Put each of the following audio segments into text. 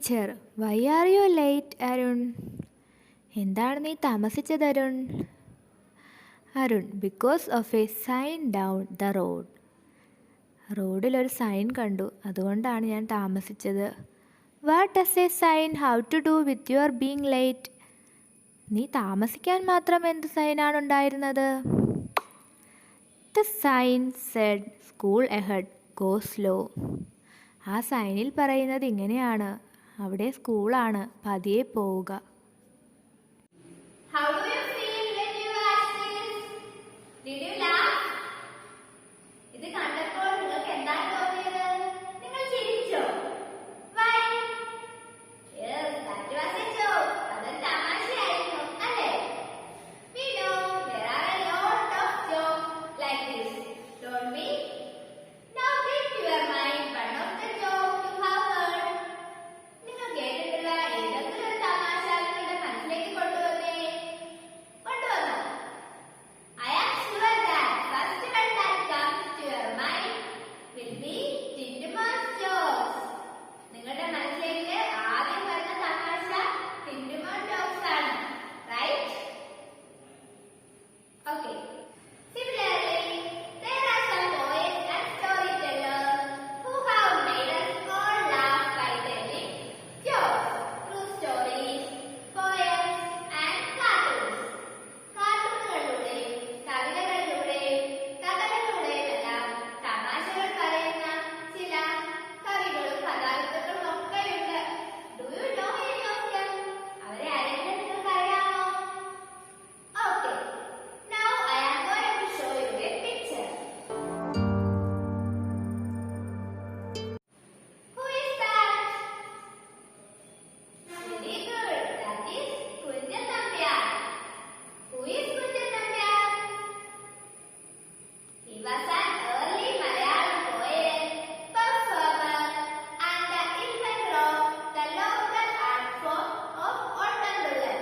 Teacher, why are you late Arun? എന്താണ് നീ താമസിച്ചത് Arun? Arun, because of a sign down the road. റോഡിലൊരു സൈൻ കണ്ടു, അതുകൊണ്ടാണ് ഞാൻ താമസിച്ചത്. What does a sign have to do with your being late? നീ താമസിക്കാൻ മാത്രം എന്ത് സൈനാണ് ഉണ്ടായിരുന്നത്? The sign said school ahead, go slow. ആ സൈനിൽ പറയുന്നത് ഇങ്ങനെയാണ്: അവിടെ സ്കൂളാണ്, പതിയെ പോവുക. How do you feel when you watch this? Did you laugh? ഇത് കണ്ടപ്പോൾ നിങ്ങൾക്ക് എന്താണ് തോന്നിയത്? നിങ്ങൾ ചിരിച്ചോ? Why? Yes, that was a joke. അതൊരു തമാശയായിരുന്നു, അല്ലേ? We know there are a lot of jokes like this, don't we? Now bring to your mind one of the jokes you have heard. നിങ്ങൾ കേട്ടിട്ടുള്ള ഏതെങ്കിലും ഒരു തമാശ നിങ്ങളുടെ മനസ്സിലേക്ക് കൊണ്ടുവന്നോ? I am sure that first one that comes to your mind will be Tindumon's jokes. നിങ്ങളുടെ മനസ്സിലേക്ക് ആദ്യം വരുന്ന തമാശ Tindumon jokes ആണ്, right? Okay. Similarly, there are some poets and storytellers who have made us all laugh by telling jokes through stories, poems, and cartoons. കാർട്ടൂണുകളിലൂടെയും കവിതകളിലൂടെയും കഥകളിലൂടെയുമെല്ലാം തമാശകൾ പറയുന്ന ചില കവികളും കഥാകൃത്തുക്കളും ഒക്കെയുണ്ട്. Do you know any of them? അവരെ ആരെങ്കിലും നിങ്ങൾക്ക് അറിയാമോ? Okay. Now I am going to show you a picture. Who is that? Very good. That is Kunjan Nambyar. Who is Kunjan Nambyar? He was an early Malayalam poet, performer, and the inventor of the local art form of Ottandullal.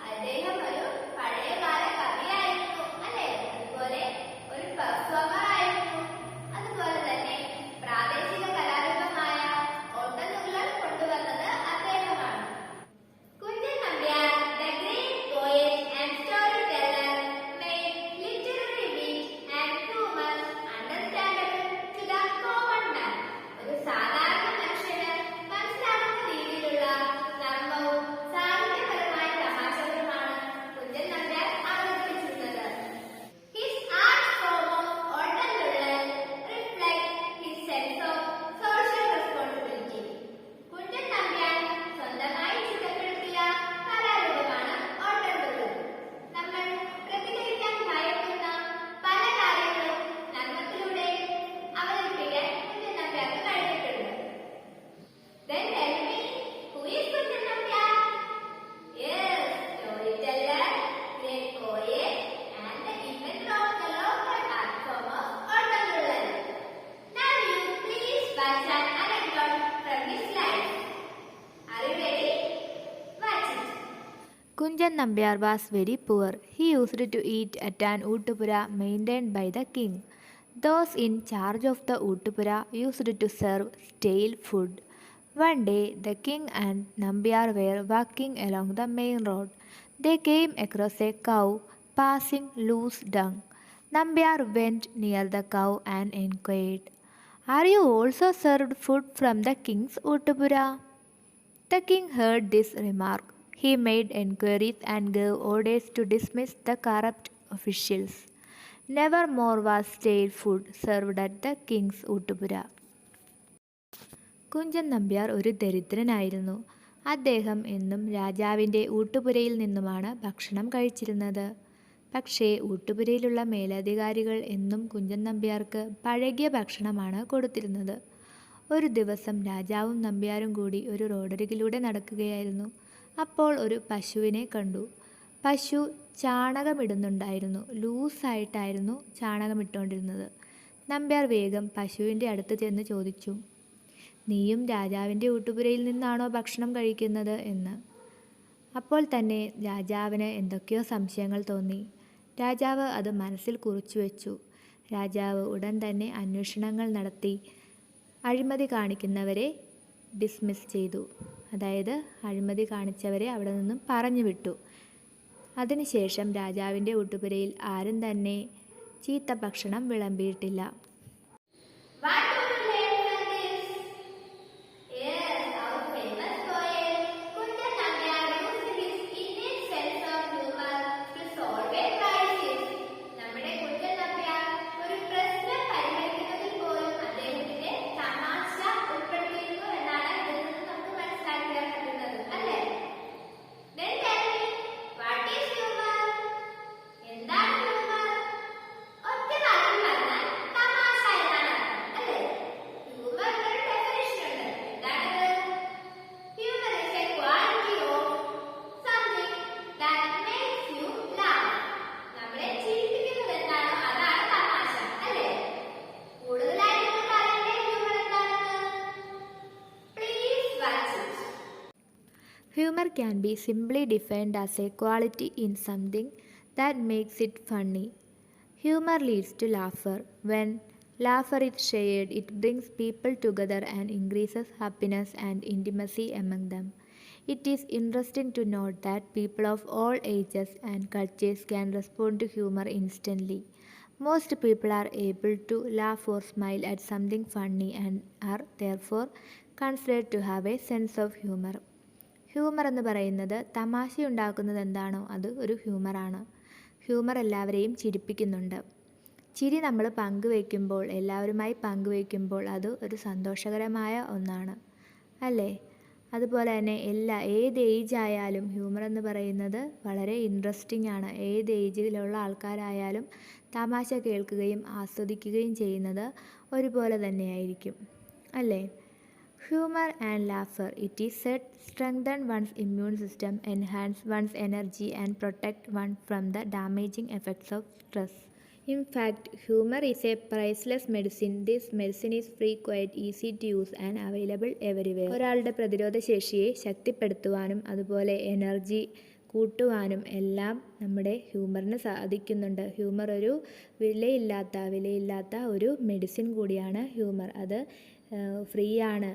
അദ്ദേഹം ഒരു പഴയകാല കവിയായിരുന്നു, അല്ലേ? അതുപോലെ ഒരു performer ആയിരുന്നു. അതുപോലെ തന്നെ പ്രാദേശിക കലാരൂപമായ ഓട്ടൻതുള്ളൽ കൊണ്ടുവന്നത് അദ്ദേഹമാണ്. Kunjan Nambyar, the great poet and storyteller, made literary wit and humor understandable to the common man. ഒരു സാധാരണ മനുഷ്യന് മനസ്സിലാകുന്ന രീതിയിലുള്ള നർമ്മവും സാഹിത്യപരമായ തമാശകളുമാണ് Kunchan Nambiar അവതരിപ്പിച്ചിരുന്നത്. His art form of Ottandullal reflects his sense of social responsibility. Kunchan Nambiar സ്വന്തമായി ചിട്ടപ്പെടുത്തിയ കലാരൂപമാണ് ഓട്ടൻതുള്ളൽ. നമ്മൾ പ്രതികരിക്കാൻ ഭയക്കുന്ന പല കാര്യങ്ങളും നർമ്മത്തിലൂടെ അവതരിപ്പിക്കാൻ കുഞ്ചൻ നമ്പ്യാർക്ക് കഴിഞ്ഞിട്ടുണ്ട്. Then tell me, who is Kunjan Nambyar? Yes, storyteller, great poet, and the inventor of the local art form of Ottandullal. Now you please watch an anecdote from his life. Are you ready? Watch it. Kunjan Nambyar was very poor. He used to eat at an Uttupura maintained by the king. Those in charge of the Uttupura used to serve stale food. One day, the king and Nambyar were walking along the main road. They came across a cow passing loose dung. Nambyar went near the cow and inquired, "Are you also served food from the king's Uttupura?" The king heard this remark. He made enquiries and gave orders to dismiss the corrupt officials. Never more was stale food served at the king's Uttupura. Kunchan Nambiar ഒരു ദരിദ്രനായിരുന്നു. അദ്ദേഹം എന്നും രാജാവിൻ്റെ ഊട്ടുപുരയിൽ നിന്നുമാണ് ഭക്ഷണം കഴിച്ചിരുന്നത്. പക്ഷേ ഊട്ടുപുരയിലുള്ള മേലധികാരികൾ എന്നും കുഞ്ചൻ നമ്പ്യാർക്ക് പഴകിയ ഭക്ഷണമാണ് കൊടുത്തിരുന്നത്. ഒരു ദിവസം രാജാവും നമ്പ്യാരും കൂടി ഒരു റോഡരികിലൂടെ നടക്കുകയായിരുന്നു. അപ്പോൾ ഒരു പശുവിനെ കണ്ടു. പശു ചാണകമിടുന്നുണ്ടായിരുന്നു. ലൂസായിട്ടായിരുന്നു ചാണകമിട്ടുകൊണ്ടിരുന്നത്. നമ്പ്യാർ വേഗം പശുവിൻ്റെ അടുത്ത് ചെന്ന് ചോദിച്ചു, "നീയും രാജാവിൻ്റെ ഊട്ടുപുരയിൽ നിന്നാണോ ഭക്ഷണം കഴിക്കുന്നത്?" എന്ന്. അപ്പോൾ തന്നെ രാജാവിന് എന്തൊക്കെയോ സംശയങ്ങൾ തോന്നി. രാജാവ് അത് മനസ്സിൽ കുറിച്ചു വെച്ചു. രാജാവ് ഉടൻ തന്നെ അന്വേഷണങ്ങൾ നടത്തി അഴിമതി കാണിക്കുന്നവരെ ഡിസ്മിസ് ചെയ്തു. അതായത് അഴിമതി കാണിച്ചവരെ അവിടെ നിന്നും പറഞ്ഞു വിട്ടു. അതിനുശേഷം രാജാവിൻ്റെ ഊട്ടുപുരയിൽ ആരും തന്നെ ചീത്ത ഭക്ഷണം വിളമ്പിയിട്ടില്ല. What do you learn from this? Yes, our famous poet Kunjan Nambiar used his innate sense of humor to solve a crisis. നമ്മുടെ കുഞ്ചൻ നമ്പ്യാർ ഒരു പ്രശ്നം പരിഹരിക്കുന്നതിൽ പോലും അദ്ദേഹത്തിന്റെ തമാശ ഉൾപ്പെടുത്തിയിരുന്നു എന്നാണ് ഇതിൽ നിന്ന് നമുക്ക് മനസ്സിലാക്കാൻ പറ്റുന്നത്, അല്ലേ? Then tell me, what is humor? എന്താണ് humor? ഒറ്റ വാക്കിൽ പറഞ്ഞാൽ തമാശ എന്നാണ് അർത്ഥം, അല്ലേ? Humor ഒരു definition ഉണ്ട്. എന്താണത്? Humor is a quality of something that makes you laugh. നമ്മളെ ചിരിപ്പിക്കുന്നത് എന്താണോ അതാണ് തമാശ, അല്ലേ? കൂടുതലായിട്ട് നിങ്ങൾ പറയണ്ടേ humor എന്താണെന്ന്? Please watch it. Humor can be simply defined as a quality in something that makes it funny. Humor leads to laughter. When laughter is shared, it brings people together and increases happiness and intimacy among them. It is interesting to note that people of all ages and cultures can respond to humor instantly. Most people are able to laugh or smile at something funny and are therefore considered to have a sense of humor. Humour എന്ന് പറയുന്നത് തമാശയുണ്ടാക്കുന്നത് എന്താണോ അത് ഒരു ഹ്യൂമറാണ്. Humour എല്ലാവരെയും ചിരിപ്പിക്കുന്നുണ്ട്. ചിരി നമ്മൾ പങ്കുവയ്ക്കുമ്പോൾ, എല്ലാവരുമായി പങ്കുവയ്ക്കുമ്പോൾ അത് ഒരു സന്തോഷകരമായ ഒന്നാണ്, അല്ലേ? അതുപോലെ തന്നെ ഏത് ഏജ് ആയാലും ഹ്യൂമർ എന്ന് പറയുന്നത് വളരെ ഇൻട്രസ്റ്റിംഗ് ആണ്. ഏത് ഏജിലുള്ള ആൾക്കാരായാലും തമാശ കേൾക്കുകയും ആസ്വദിക്കുകയും ചെയ്യുന്നത് ഒരുപോലെ തന്നെയായിരിക്കും, അല്ലേ? Humor and laughter, it is said, strengthen one's immune system, enhance one's energy and protect one from the damaging effects of stress. In fact, humor is a priceless medicine. This medicine is free, quite easy to use and available everywhere. ഒരാളുടെ പ്രതിരോധ ശേഷിയെ ശക്തിപ്പെടുത്തുവാനും അതുപോലെ energy കൂട്ടുവാനും എല്ലാം നമ്മുടെ ഹ്യൂമറിന് സാധിക്കുന്നുണ്ട്. Humour ഒരു വിലയില്ലാത്ത ഒരു medicine കൂടിയാണ് humour. അത് ഫ്രീ ആണ്,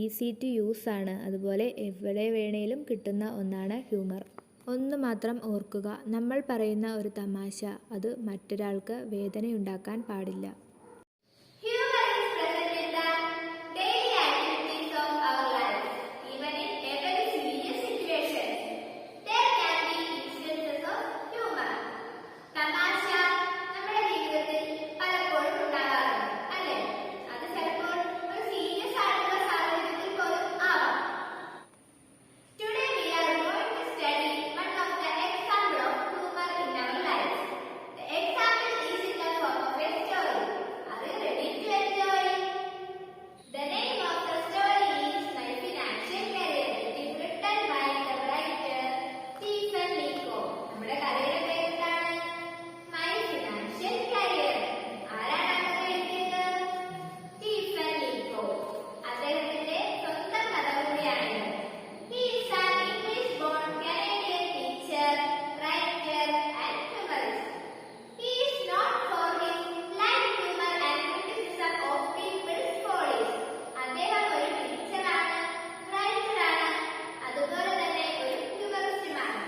ഈസി ടു യൂസ് ആണ്, അതുപോലെ എവിടെ വേണേലും കിട്ടുന്ന ഒന്നാണ് ഹ്യൂമർ. ഒന്ന് മാത്രം ഓർക്കുക, നമ്മൾ പറയുന്ന ഒരു തമാശ അത് മറ്റൊരാൾക്ക് വേദനയുണ്ടാക്കാൻ പാടില്ല. Humor is present in the daily activities of our lives, even in very serious situations. There can be instances of humor. തമാശ നമ്മുടെ ജീവിതത്തിൽ പലപ്പോഴും ഉണ്ടാകാറുണ്ട്, അല്ലേ? അത് ചിലപ്പോൾ ഒരു സീരിയസ് ആയിട്ടുള്ള സാഹചര്യത്തിൽ പോലും ആവാം. Today we are going to study one of the example of humor in our lives. The example is in the form of a story. Are you ready to enjoy? The name of the story is My Financial Career. It is written by the writer Stephen Nico. നമ്മുടെ കഥയുടെ പേരെന്താണ്? My Financial Career. ആരാണ് ആ കഥ എഴുതിയത്? Stephen നിക്കോ. അദ്ദേഹത്തിന്റെ സ്വന്തം കഥ കൂടിയാണിത്. He is an English-born Canadian teacher, writer, and humorist. He is known for his light humor and criticism of people's follies. അദ്ദേഹം ഒരു ടീച്ചറാണ്, റൈറ്ററാണ്, അതുപോലെ തന്നെ ഒരു ഹ്യൂമറിസ്റ്റുമാണ്.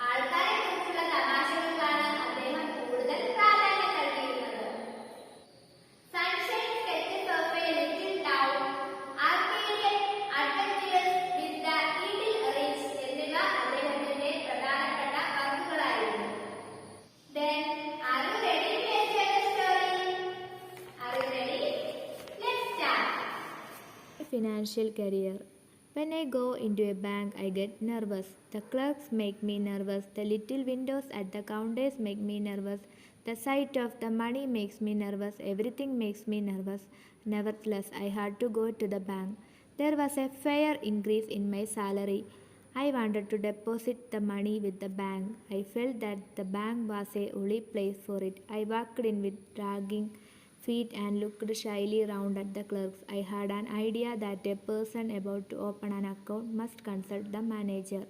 ആൾക്കാരെ കുറിച്ചുള്ള തമാശകൾക്കാണ് അദ്ദേഹം കൂടുതൽ പ്രാധാന്യം നൽകിയിരുന്നത്. Sunshine sketches of a little town, Arcadian adventures with the evil rich എന്നിവ അദ്ദേഹത്തിന്റെ പ്രധാനപ്പെട്ട വർക്കുകളായിരുന്നു. Then, are you ready to enjoy the story? Are you ready? Let's start. Financial career. When I go into a bank, I get nervous. The clerks make me nervous. The little windows at the counters make me nervous. The sight of the money makes me nervous. Everything makes me nervous. Nevertheless, I had to go to the bank. There was a fair increase in my salary. I wanted to deposit the money with the bank. I felt that the bank was a only place for it. I walked in with dragging feet and looked shyly round at the clerks. I had an idea that a person about to open an account must consult the manager.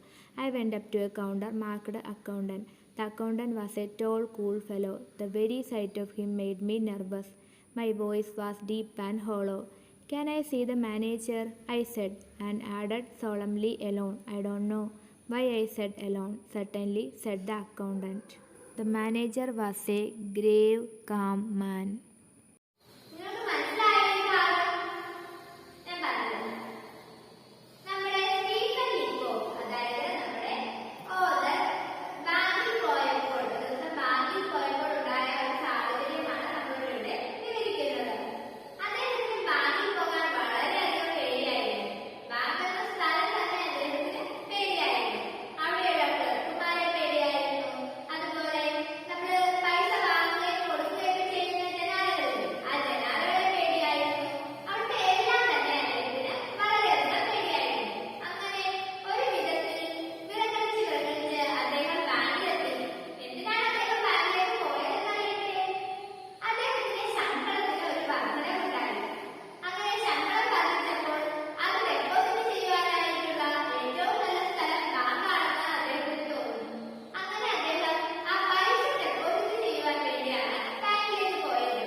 I went up to a counter marked accountant. The accountant was a tall, cool fellow. The very sight of him made me nervous. My voice was deep and hollow. Can I see the manager? I said, and added solemnly, alone. I don't know why I said alone. Certainly, said the accountant. The manager was a grave, calm man. നിങ്ങൾക്ക് മനസ്സിലായോ ഈ ഭാഗം? ഞാൻ പറഞ്ഞത് നമ്മുടെ Stephen ലീക്കോ, അതായത് നമ്മുടെ author, ബാങ്കിൽ പോയപ്പോൾ ഒരു ദിവസം ബാങ്കിൽ പോയപ്പോൾ ഉണ്ടായ ഒരു സാഹചര്യമാണ് നമ്മളോട് ഇവിടെ വിവരിക്കുന്നത്. അദ്ദേഹത്തിന് ബാങ്കിൽ പോകാൻ വളരെയധികം പേടിയായിരുന്നു. ബാങ്ക് എന്ന സ്ഥലം തന്നെ അദ്ദേഹത്തിന് പേടിയായിരുന്നു. അവിടെയുള്ള ക്ലർക്കുമാരെ പേടിയായിരുന്നു. അതുപോലെ നമ്മള് പൈസ വാങ്ങുകയും കൊടുക്കുകയൊക്കെ ചെയ്യുന്ന ജനാലകളിൽ ആ ജനാലകളെ പേടിയായിരുന്നു. അവിടുത്തെ എല്ലാം തന്നെ അദ്ദേഹത്തിന് വളരെയധികം പേടിയായിരുന്നു. അങ്ങനെ ഒരു വിധത്തിൽ വിറങ്ങലിച്ച് അദ്ദേഹം ബാങ്കിലെത്തി. എന്തിനാണ് അദ്ദേഹം ബാങ്കിലേക്ക് പോയതെന്നറിയട്ടെ? അദ്ദേഹത്തിന്റെ ശമ്പളത്തിന് ഒരു വർധനവുണ്ടായി. അങ്ങനെ ശമ്പളം വർദ്ധിച്ചപ്പോൾ അത് ഡെപ്പോസിറ്റ് ചെയ്യുവാനായിട്ടുള്ള ഏറ്റവും നല്ല സ്ഥലം ബാങ്കാണെന്ന് അദ്ദേഹത്തിന് തോന്നി. അങ്ങനെ അദ്ദേഹം ആ പൈസ ഡെപ്പോസിറ്റ് ചെയ്യുവാൻ വേണ്ടിയാണ് ബാങ്കിലേക്ക് പോയത്.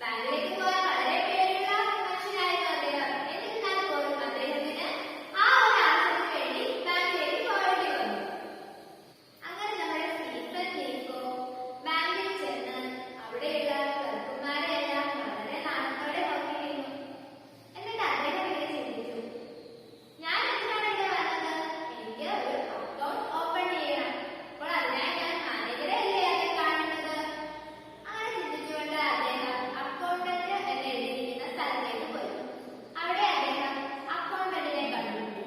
ബാങ്കിലേക്ക് പോകാൻ വളരെ പേടിയുള്ള മനുഷ്യനായിരുന്നു അദ്ദേഹം. എന്നിരുന്നാൽ പോലും അദ്ദേഹത്തിന് ആ ഒരു ആവശ്യത്തിന് വേണ്ടി ബാങ്കിലേക്ക് പോകേണ്ടി വന്നു. അങ്ങനെ നമ്മുടെ സ്റ്റീഫൻ ലീക്കോ ബാങ്കിൽ ചെന്ന് അവിടെയുള്ള ക്ലർക്കുമാരെയെല്ലാം വളരെ നാണത്തോടെ നോക്കിയിരുന്നു. എന്നിട്ട് അദ്ദേഹം ഇങ്ങനെ ചിന്തിച്ചു, ഞാൻ എന്തിനാണ് ഇവിടെ വന്നത്? എനിക്ക് ഒരു അക്കൗണ്ട് ഓപ്പൺ ചെയ്യണം. അപ്പോൾ അതിനായി ഞാൻ മാനേജറെ അല്ലേ ആദ്യം കാണുന്നത്? അങ്ങനെ ചിന്തിച്ചുകൊണ്ട് അദ്ദേഹം അക്കൗണ്ടന്റ് എന്ന് എഴുതിയിരിക്കുന്ന സ്ഥലത്തേക്ക് പോയി. അവിടെ അദ്ദേഹം അക്കൗണ്ടന്റിനെ കണ്ടുമുട്ടി.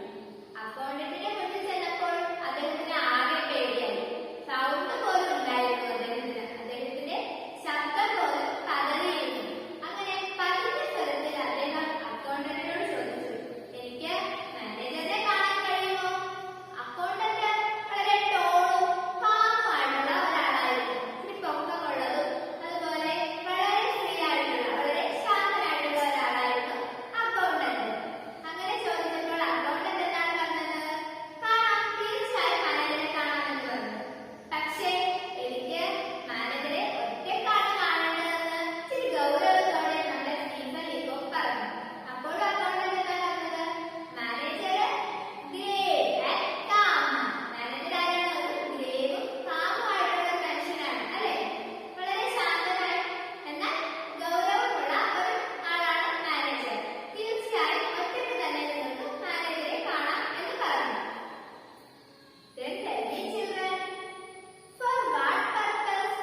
അക്കൗണ്ടന്റിന്റെ മുന്നിൽ ചെന്നപ്പോൾ അദ്ദേഹത്തിന് ആകെ പേടിയായി. സൗണ്ട് പോലും ഉണ്ടായിരുന്നു അദ്ദേഹത്തിന്. അദ്ദേഹത്തിന്റെ ശബ്ദം പോലും പതറിയിരുന്നു. അങ്ങനെ പതിഞ്ഞ സ്വരത്തിൽ അദ്ദേഹം അക്കൗണ്ടന്റിനോട് ചോദിച്ചു, എനിക്ക് മാനേജറിനെ കാണാൻ കഴിയുമോ? അക്കൗണ്ടന്റ് വളരെ ടോളും പാവമായിട്ടുള്ള ഒരാളായിരുന്നു. ഇത്തിരി പൊക്കമുള്ളതും അതുപോലെ വളരെ ഫ്രീ ആയിട്ടുള്ള വളരെ ശാന്തനായിട്ടുള്ള ഒരാളായിരുന്നു അക്കൗണ്ടന്റ്. അങ്ങനെ ചോദിച്ചപ്പോൾ അക്കൗണ്ടന്റ് എന്താണ് പറഞ്ഞത്? കാണാം, തീർച്ചയായും മാനേജറെ കാണാമെന്ന് പറഞ്ഞു. പക്ഷേ എനിക്ക് മാനേജറെ ഒറ്റക്കാണ് കാണേണ്ടതെന്ന് ഇച്ചിരി ഗൗരവത്തോടെ നമ്മുടെ സ്റ്റീഫൻ ലീക്കോ പറഞ്ഞു. അപ്പോൾ അക്കൗണ്ടന്റ് എന്താ പറഞ്ഞത്? Manager grave and calm. Manager ആരാണ്? ഒരു ഗ്രേവും കാമുമായിട്ടുള്ള ഒരു മനുഷ്യനാണ്, അല്ലേ? വളരെ ശാന്തനായി എന്നാൽ ഗൗരവമുള്ള ഒരു ആളാണ് മാനേജർ. തീർച്ചയായും ഒറ്റയ്ക്ക് തന്നെ നിങ്ങൾക്ക് മാനേജറെ കാണാം എന്ന് പറഞ്ഞു. Then tell me children, for what purpose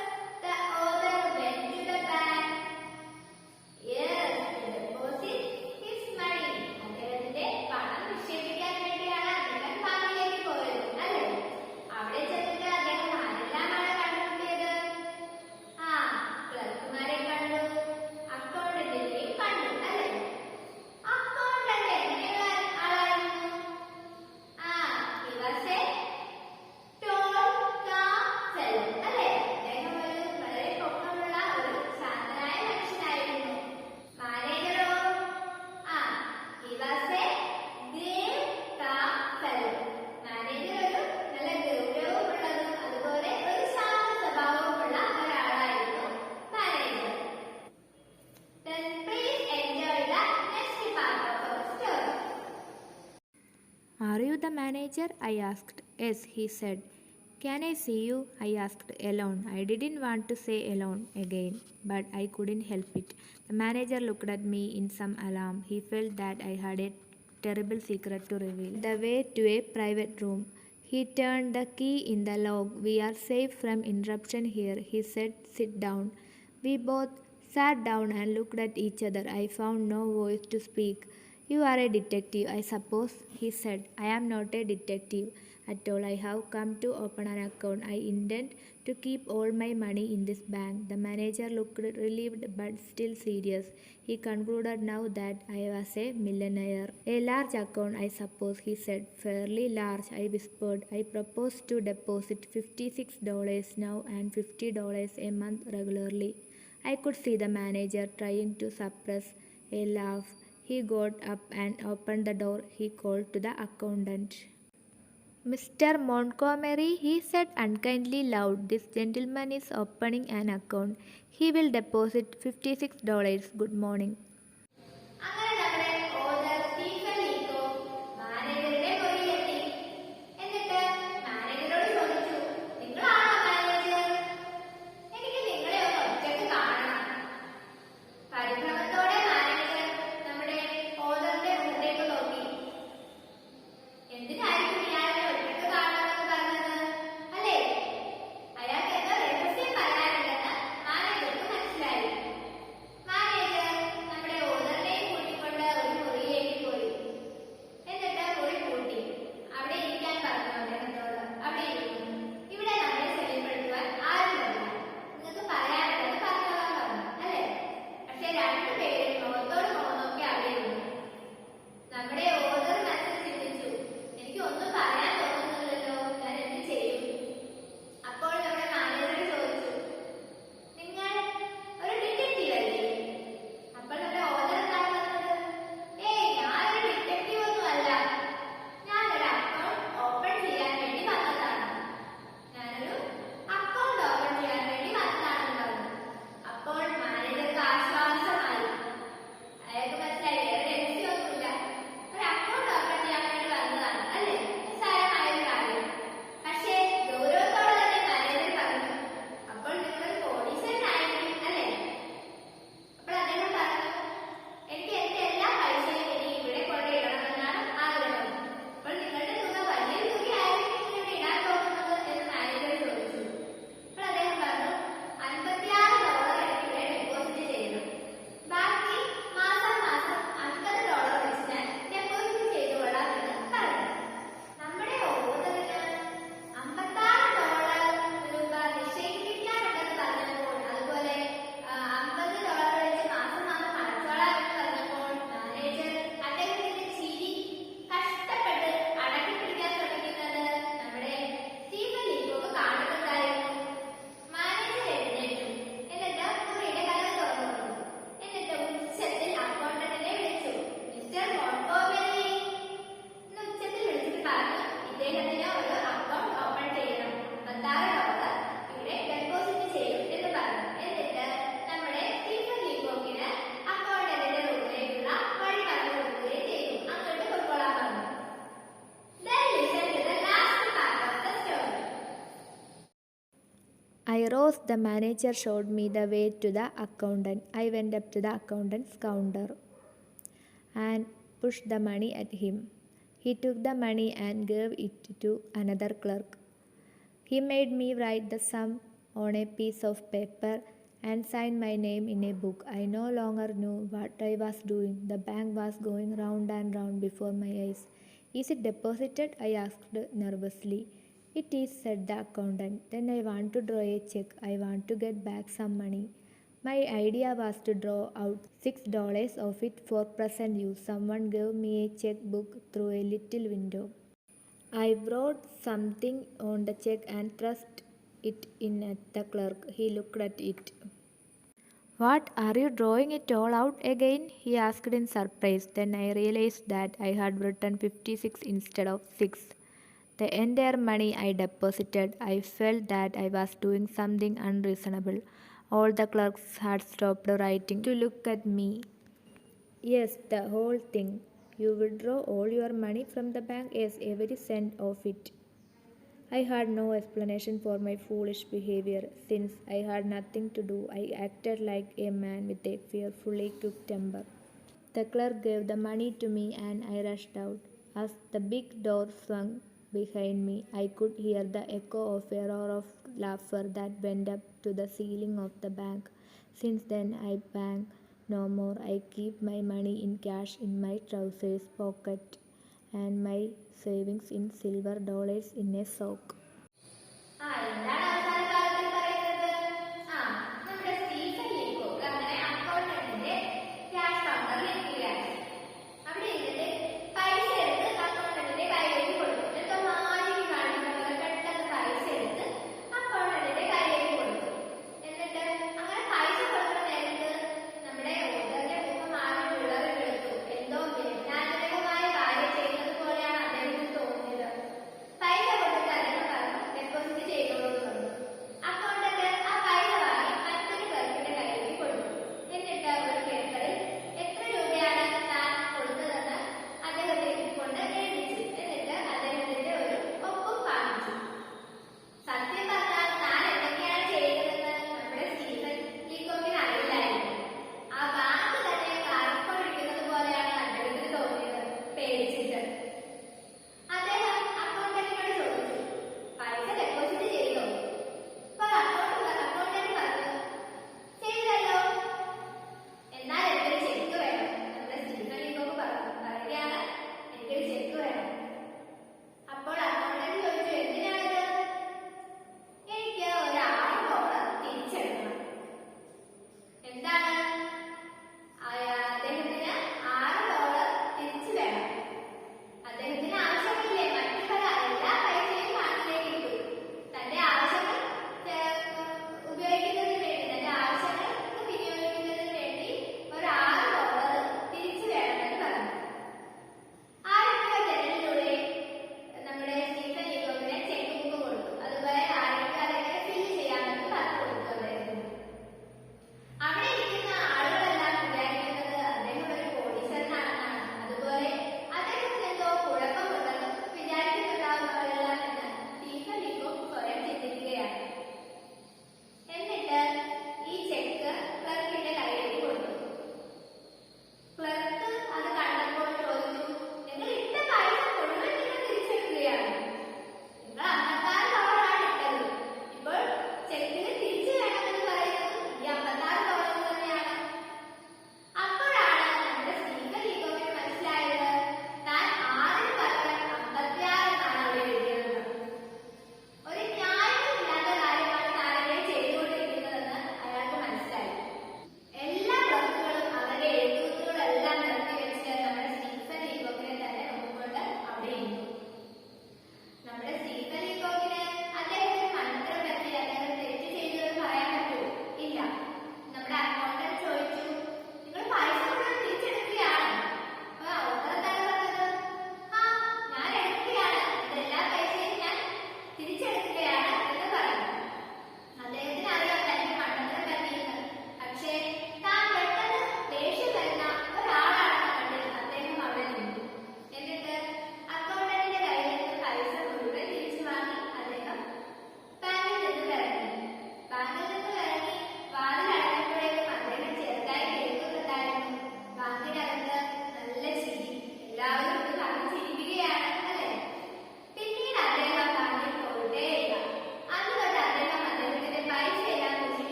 the author went to the bank? Yes, to deposit his money. അദ്ദേഹത്തിന്റെ പണം നിക്ഷേപിക്കാൻ വേണ്ടിയാണ് അദ്ദേഹം ബാങ്കിലേക്ക് പോയത്, അല്ലേ? അവിടെ ചെന്നിട്ട് അദ്ദേഹം ആരെല്ലാമാണ് കണ്ടുമുട്ടിയത്? ക്ലർക്കുമാരെ കണ്ടു, അക്കൗണ്ടന്റിനെയും കണ്ടു, അല്ലേ? അക്കൗണ്ടന്റ് എങ്ങനെയുള്ള ആളായിരുന്നു? He was a tall, calm fellow, അല്ലേ? അദ്ദേഹം ഒരു വളരെ പൊക്കമുള്ള ഒരു ശാന്തനായ മനുഷ്യനായിരുന്നു. മാനേജറോ? He was a grave, calm fellow. Manager ഒരു നല്ല ഗൗരവമുള്ളതും അതുപോലെ ഒരു ശാന്ത സ്വഭാവമുള്ള ഒരാളായിരുന്നു manager. Then please enjoy the next part of our story. Are you the manager? I asked. Yes, he said. Can I see you? I asked, alone. I didn't want to say alone again, but I couldn't help it. The manager looked at me in some alarm. He felt that I had a terrible secret to reveal. The way to a private room. He turned the key in the lock. We are safe from interruption here, he said. Sit down. We both sat down and looked at each other. I found no voice to speak. You are a detective, I suppose, he said. I am not a detective at all. I have come to open an account. I intend to keep all my money in this bank. The manager looked relieved but still serious. He concluded now that I was a millionaire. A large account, I suppose, he said. Fairly large, I whispered. I propose to deposit $56 now and $50 a month regularly. I could see the manager trying to suppress a laugh. He got up and opened the door. He called to the accountant. Mr. Montgomery, he said unkindly loud, this gentleman is opening an account. He will deposit $56. Good morning. അങ്ങനെ The manager showed me the way to the accountant. I went up to the accountant's counter and pushed the money at him. He took the money and gave it to another clerk. He made me write the sum on a piece of paper and sign my name in a book. I no longer knew what I was doing. The bank was going round and round before my eyes. Is it deposited? I asked nervously. It is, said the accountant. Then I want to draw a check. I want to get back some money. My idea was to draw out $6 of it for present use. Someone gave me a checkbook through a little window. I wrote something on the check and thrust it in at the clerk. He looked at it. What, are you drawing it all out again? He asked in surprise. Then I realized that I had written 56 instead of 6. The entire money I deposited. I felt that I was doing something unreasonable. All the clerks had stopped writing to look at me. Yes, the whole thing. You withdraw all your money from the bank? Yes, every cent of it. I had no explanation for my foolish behavior. Since I had nothing to do, I acted like a man with a fearfully quick temper. The clerk gave the money to me and I rushed out. As the big door swung behind me, I could hear the echo of a roar of laughter that went up to the ceiling of the bank. Since then, I bank no more. I keep my money in cash in my trousers pocket and my savings in silver dollars in a sock. എന്താണ് അവസാന ഭാഗത്തിൽ പറയുന്നത്? നമ്മുടെ Stephen ലീക്കോക്ക് അങ്ങനെ അക്കൗണ്ടന്റിന്റെ cash കൗണ്ടറിൽ എത്തുകയാണ്. അവിടെ ഇരുന്നിട്ട് പൈസ എടുത്ത് അക്കൗണ്ടന്റിന്റെ കയ്യിലേക്ക് കൊടുത്തു. എന്തോ മാജിക് കാണിക്കുന്ന പോലെ പെട്ടെന്ന് പൈസ എടുത്ത് അക്കൗണ്ടന്റിന്റെ കയ്യിലേക്ക് കൊടുത്തു. എന്നിട്ട് അങ്ങനെ പൈസ കൊടുക്കുന്ന നേരത്ത് നമ്മുടെ ഓർഡറിന്റെ മുഖം ആകെ വിളറി വെളുത്തു. എന്തോ വേദനാജനകമായ കാര്യം ചെയ്യുന്നത് പോലെയാണ് അദ്ദേഹത്തിന് തോന്നിയത്. പൈസ കൊടുത്തിട്ട് അദ്ദേഹം പറഞ്ഞു, ഡെപ്പോസിറ്റ് ചെയ്തോളൂ എന്ന് പറഞ്ഞു.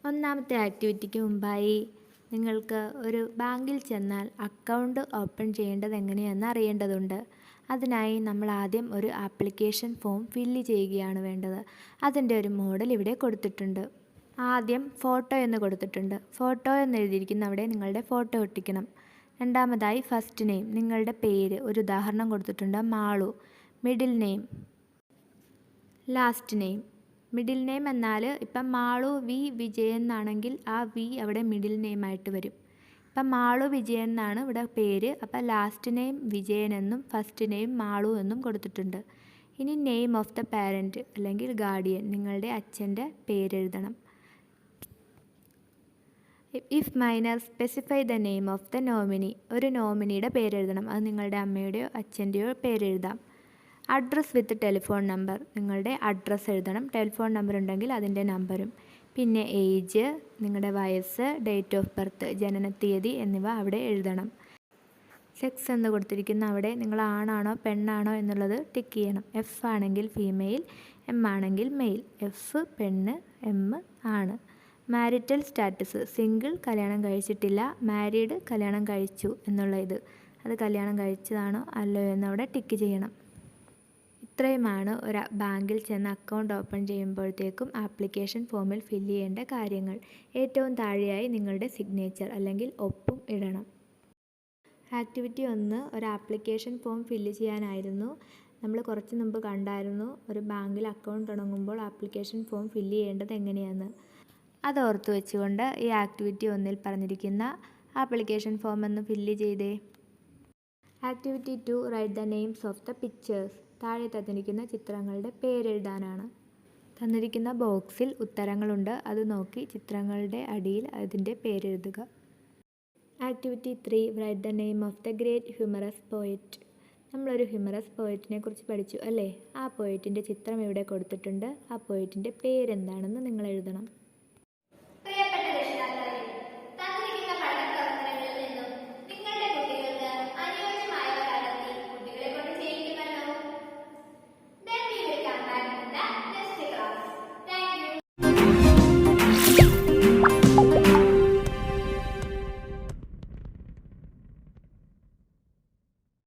ഒന്നാമത്തെ ആക്ടിവിറ്റിക്ക് മുമ്പായി നിങ്ങൾക്ക് ഒരു ബാങ്കിൽ ചെന്നാൽ അക്കൗണ്ട് ഓപ്പൺ ചെയ്യേണ്ടത് എങ്ങനെയെന്ന് അറിയേണ്ടതുണ്ട്. അതിനായി നമ്മൾ ആദ്യം ഒരു ആപ്ലിക്കേഷൻ ഫോം ഫില്ല് ചെയ്യുകയാണ് വേണ്ടത്. അതിൻ്റെ ഒരു മോഡൽ ഇവിടെ കൊടുത്തിട്ടുണ്ട്. ആദ്യം ഫോട്ടോ എന്ന് കൊടുത്തിട്ടുണ്ട്. ഫോട്ടോ എന്ന് എഴുതിയിരിക്കുന്ന അവിടെ നിങ്ങളുടെ ഫോട്ടോ ഒട്ടിക്കണം. രണ്ടാമതായി ഫസ്റ്റ് നെയിം, നിങ്ങളുടെ പേര്, ഒരു ഉദാഹരണം കൊടുത്തിട്ടുണ്ട്, Malu. Middle name, last name. Middle name എന്നാൽ ഇപ്പം മാളു വി വിജയൻ എന്നാണെങ്കിൽ ആ വി അവിടെ മിഡിൽ നെയിമായിട്ട് വരും. ഇപ്പം മാളു വിജയൻ എന്നാണ് ഇവിടെ പേര്. അപ്പം ലാസ്റ്റ് നെയിം വിജയൻ എന്നും ഫസ്റ്റ് നെയിം മാളു എന്നും കൊടുത്തിട്ടുണ്ട്. ഇനി നെയിം ഓഫ് ദ പാരൻറ്റ് അല്ലെങ്കിൽ ഗാർഡിയൻ, നിങ്ങളുടെ അച്ഛൻ്റെ പേരെഴുതണം. If minor specify the name of the nominee, ഒരു നോമിനിയുടെ പേരെഴുതണം. അത് നിങ്ങളുടെ അമ്മയുടെയോ അച്ഛൻ്റെയോ പേരെഴുതാം. അഡ്രസ്സ് വിത്ത് ടെലിഫോൺ നമ്പർ, നിങ്ങളുടെ അഡ്രസ്സ് എഴുതണം. ടെലിഫോൺ നമ്പർ ഉണ്ടെങ്കിൽ അതിൻ്റെ നമ്പരും. പിന്നെ ഏജ്, നിങ്ങളുടെ വയസ്സ്, ഡേറ്റ് ഓഫ് ബർത്ത്, ജനനത്തീയതി എന്നിവ അവിടെ എഴുതണം. സെക്സ് എന്ന് കൊടുത്തിരിക്കുന്ന അവിടെ നിങ്ങൾ ആണാണോ പെണ്ണാണോ എന്നുള്ളത് ടിക്ക് ചെയ്യണം. എഫ് ആണെങ്കിൽ ഫീമെയിൽ, എം ആണെങ്കിൽ മെയിൽ. എഫ് പെണ്ണ്, എം ആണ്. മാരിറ്റൽ സ്റ്റാറ്റസ്, സിംഗിൾ കല്യാണം കഴിച്ചിട്ടില്ല, മാരീഡ് കല്യാണം കഴിച്ചു എന്നുള്ള അത് കല്യാണം കഴിച്ചതാണോ അല്ലയോ എന്നവിടെ ടിക്ക് ചെയ്യണം. ഇത്രയുമാണ് ഒരു ബാങ്കിൽ ചെന്ന് അക്കൗണ്ട് ഓപ്പൺ ചെയ്യുമ്പോഴത്തേക്കും ആപ്ലിക്കേഷൻ ഫോമിൽ ഫില്ല് ചെയ്യേണ്ട കാര്യങ്ങൾ. ഏറ്റവും താഴെയായി നിങ്ങളുടെ സിഗ്നേച്ചർ അല്ലെങ്കിൽ ഒപ്പും ഇടണം. ആക്ടിവിറ്റി 1 ഒരു ആപ്ലിക്കേഷൻ ഫോം ഫില്ല് ചെയ്യാനായിരുന്നു. നമ്മൾ കുറച്ച് മുമ്പ് കണ്ടായിരുന്നു ഒരു ബാങ്കിൽ അക്കൗണ്ട് തുടങ്ങുമ്പോൾ ആപ്ലിക്കേഷൻ ഫോം ഫില്ല് ചെയ്യേണ്ടത് എങ്ങനെയാണെന്ന്. അത് ഓർത്ത് വെച്ചുകൊണ്ട് ഈ ആക്ടിവിറ്റി 1 പറഞ്ഞിരിക്കുന്ന ആപ്ലിക്കേഷൻ ഫോം ഒന്ന് ഫില്ല് ചെയ്തേ. Activity 2 write the names of the pictures, താഴെ തന്നിരിക്കുന്ന ചിത്രങ്ങളുടെ പേരെഴുതാനാണ്. തന്നിരിക്കുന്ന ബോക്സിൽ ഉത്തരങ്ങളുണ്ട്. അത് നോക്കി ചിത്രങ്ങളുടെ അടിയിൽ അതിൻ്റെ പേരെഴുതുക. Activity 3 write the name of the great humorous poet. നമ്മളൊരു ഹ്യൂമറസ് പോയറ്റിനെ കുറിച്ച് പഠിച്ചു അല്ലേ? ആ പോയറ്റിൻ്റെ ചിത്രം ഇവിടെ കൊടുത്തിട്ടുണ്ട്. ആ പോയറ്റിൻ്റെ പേരെന്താണെന്ന് നിങ്ങൾ എഴുതണം.